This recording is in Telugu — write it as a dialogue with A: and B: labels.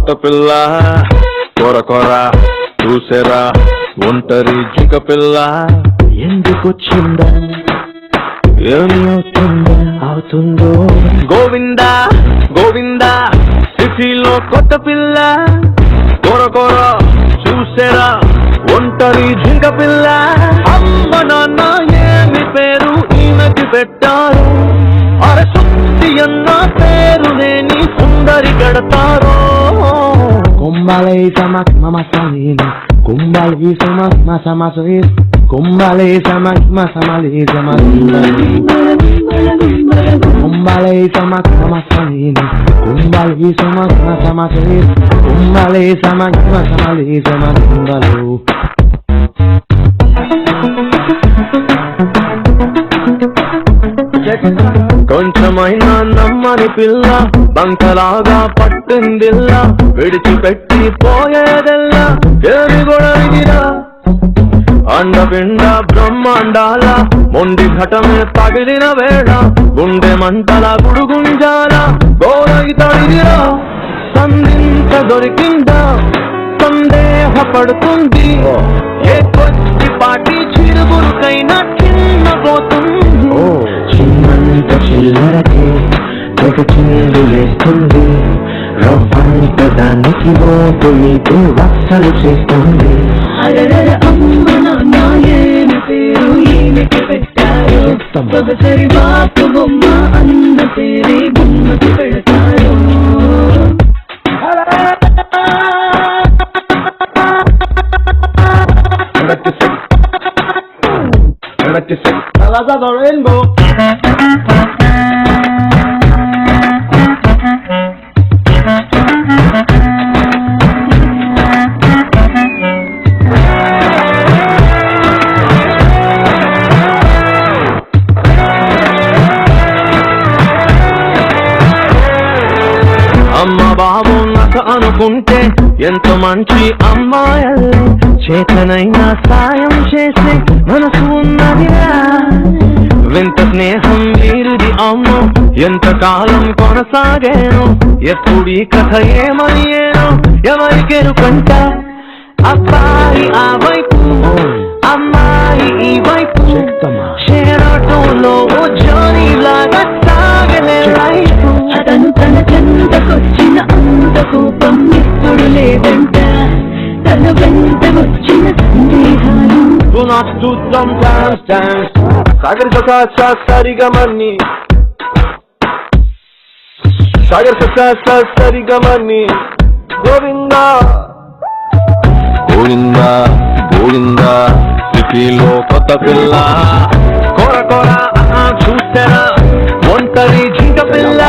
A: కొత్త పిల్ల కొర కొర చూసేరా ఒంటరి జింక పిల్ల ఎందుకొచ్చిందా ఏమి అవుతుందో గోవిందా గోవిందా సిటీలో కొత్త పిల్ల కొర కొర చూసేరా ఒంటరి జింక పిల్ల అమ్మ నాన్న ఏమి పేరు ఈమెకి పెట్టారు అరసుంది అన్న పేరు లేని సుందరి గడతారో
B: Kumbale samak mama samini, kumbale samak masa masois, kumbale samak masa mali samali. Kumbale samak mama samini, kumbale samak masa masois, kumbale samak masa mali samali.
A: కొంచెమైనా నమ్మని పిల్ల బంకలాగా పట్టిందిల్లా విడిచిపెట్టి పోయేదెల్లా ఏది గొడవిదిరా అండపిండ బ్రహ్మాండాల మొండి ఘటమే పగిలిన వేళ గుండె మంటల గుడుగుంజాల గోరగి తడిదిరా సంధించ దొరికిందా సందేహపడుతుంది ఏ కొద్దిపాటి చిరుగురుకైనా చిన్నపోతుంది
B: చిన్నంత చిల్లరకే తెగ చిందులేస్తుంది రవ్వంత దానికి మోపు నీకు వత్సలు చేస్తుంది
C: అమ్మ నాన్న ఏమి పేరు ఈమెకి పెట్టారు ఒకసారి బాపు బొమ్మ అన్న పేరే బొమ్మకి పెడతారు
B: Colors of the rainbow.
A: అమ్మ బాబు నాకు అనుకుంటే ఎంత మంచి అమ్మాయల్లే చేతనైనా సాయం చేసే మనసు ఉన్నదిరా వింత స్నేహం వీరిది అమ్మో ఎంతకాలం కొనసాగేను ఎప్పుడు ఈ కథ ఏమయ్యేనో ఎవరికెరుకంట అబ్బాయి ఆ వైపు అమ్మాయి ఈ వైపు షేరాటోలో జోనీ లాగా సాగలే రైతు
C: అతను తన చెంతకొచ్చిన అంత కోపం ఇప్పుడు లేదంట తన వెంట వచ్చిన సందేహాలు
A: Do not do some dance Sagar ససా సరిగమని Sagar ససా సరిగమని Govinda Govinda Govinda సిటీలో కొత్త పిల్ల కొర కొర చూస్తారా ఒంటరి జింక పిల్ల